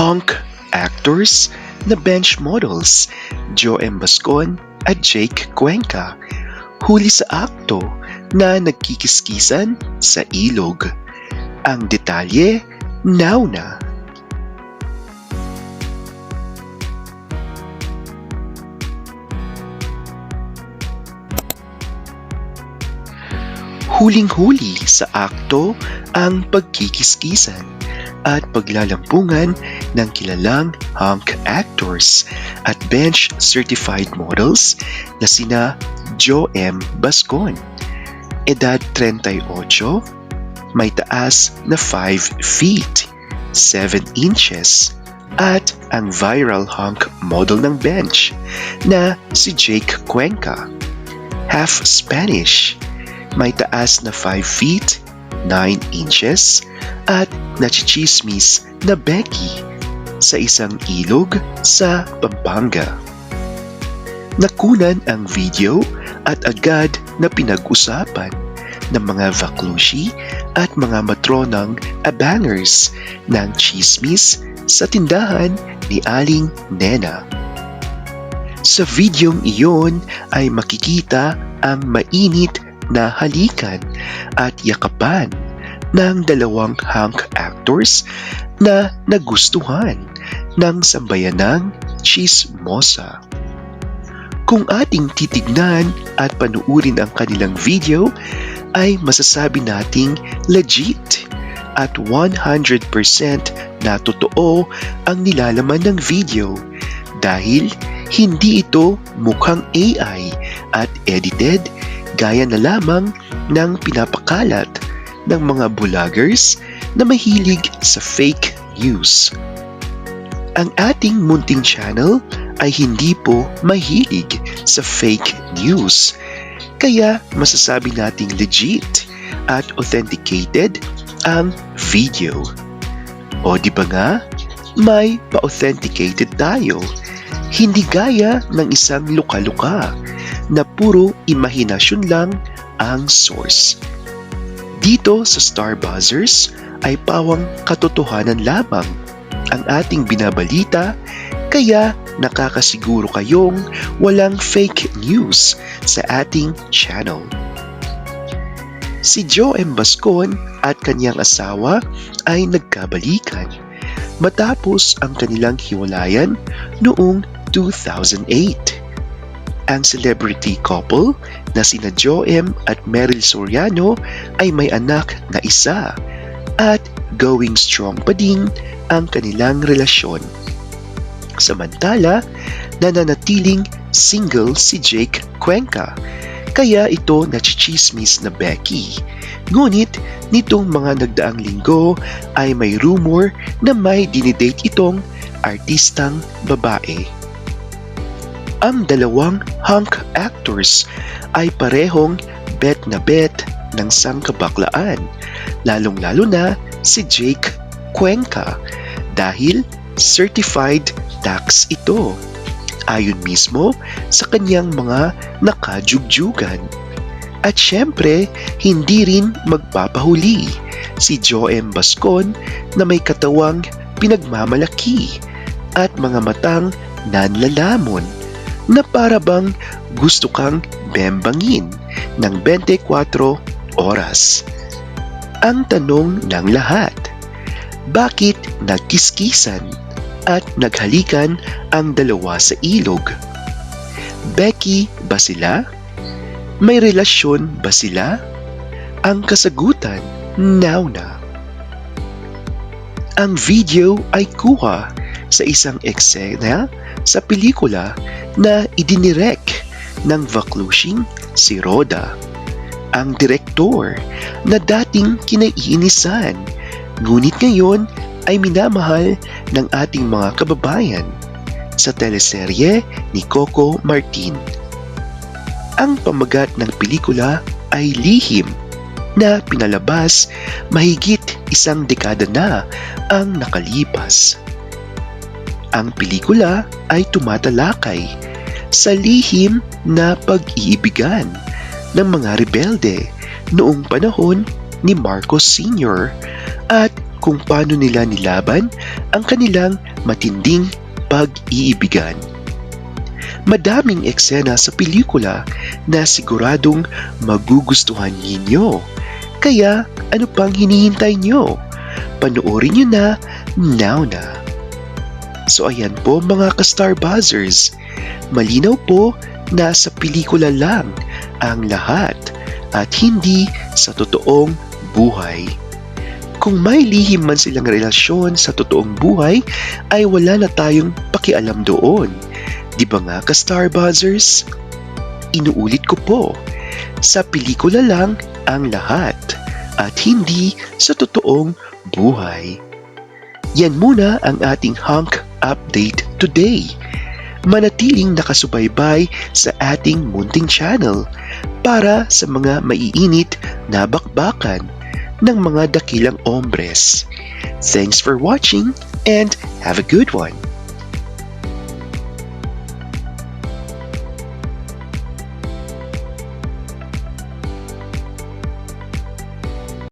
hunk actors na bench models Joem Bascon at Jake Cuenca huli sa akto na nagkikiskisan sa ilog. Ang detalye, now na. Huling-huli sa akto ang pagkikiskisan at paglalampungan ng kilalang hunk actors at bench certified models na sina Joem Bascon, edad 38, may taas na 5 feet, 7 inches, at ang viral hunk model ng bench na si Jake Cuenca, half Spanish, may taas na 5 feet, 9 inches, at nachichismis na Becky sa isang ilog sa Pampanga. Nakunan ang video at agad na pinag-usapan ng mga vaklushi at mga matronang abangers ng chismis sa tindahan ni Aling Nena. Sa videong iyon ay makikita ang mainit na halikan at yakapan ng dalawang hunk actors na nagustuhan ng sambayanang chismosa. Kung ating titignan at panuurin ang kanilang video, ay masasabi nating legit at 100% na totoo ang nilalaman ng video dahil hindi ito mukhang AI at edited gaya na lamang ng pinapakalat ng mga vloggers na mahilig sa fake news. Ang ating munting channel ay hindi po mahilig sa fake news, kaya masasabi nating legit at authenticated ang video. O di ba nga, may pa-authenticated tayo, hindi gaya ng isang luka-luka na puro imahinasyon lang ang source. Dito sa Star Buzzers ay pawang katotohanan lamang ang ating binabalita, kaya nakakasiguro kayong walang fake news sa ating channel. Si Joem Bascon at kanyang asawa ay nagkabalikan matapos ang kanilang hiwalayan noong 2008. Ang celebrity couple na sina Joem at Meryl Soriano ay may anak na isa at going strong pa din ang kanilang relasyon. Samantala, nananatiling single si Jake Cuenca, kaya ito nachichismis na Becky. Ngunit nitong mga nagdaang linggo ay may rumor na may dinidate itong artistang babae. Ang dalawang hunk actors ay parehong bet na bet ng sangkabaklaan, lalong-lalo na si Jake Cuenca dahil certified tax ito, ayon mismo sa kanyang mga nakajugjugan. At syempre, hindi rin magpapahuli si Joem Bascon na may katawang pinagmamalaki at mga matang nanlalamon na para bang gusto kang bembangin ng 24 oras. Ang tanong ng lahat, bakit nagkiskisan at naghalikan ang dalawa sa ilog? Becky ba sila? May relasyon ba sila? Ang kasagutan, now na. Ang video ay kuha sa isang eksena sa pelikula na idinirek ng vaklushing si Roda, ang direktor na dating kinaiinisan, ngunit ngayon ay minamahal ng ating mga kababayan sa teleserye ni Coco Martin. Ang pamagat ng pelikula ay Lihim na pinalabas mahigit 1 dekada na ang nakalipas. Ang pelikula ay tumatalakay sa lihim na pag-iibigan ng mga rebelde noong panahon ni Marcos Sr. at kung paano nila nilaban ang kanilang matinding pag-iibigan. Madaming eksena sa pelikula na siguradong magugustuhan ninyo. Kaya ano pang hinihintay nyo? Panoorin nyo na, now na. So ayan po mga ka-Star Buzzers, malinaw po na sa pelikula lang ang lahat at hindi sa totoong buhay. Kung may lihim man silang relasyon sa totoong buhay, ay wala na tayong pakialam doon. Di ba nga ka-Star Buzzers? Inuulit ko po, sa pelikula lang ang lahat at hindi sa totoong buhay. Yan muna ang ating Hunk Update today. Manatiling nakasubaybay sa ating munting channel para sa mga maiinit na bakbakan ng mga dakilang ombres. Thanks for watching and have a good one.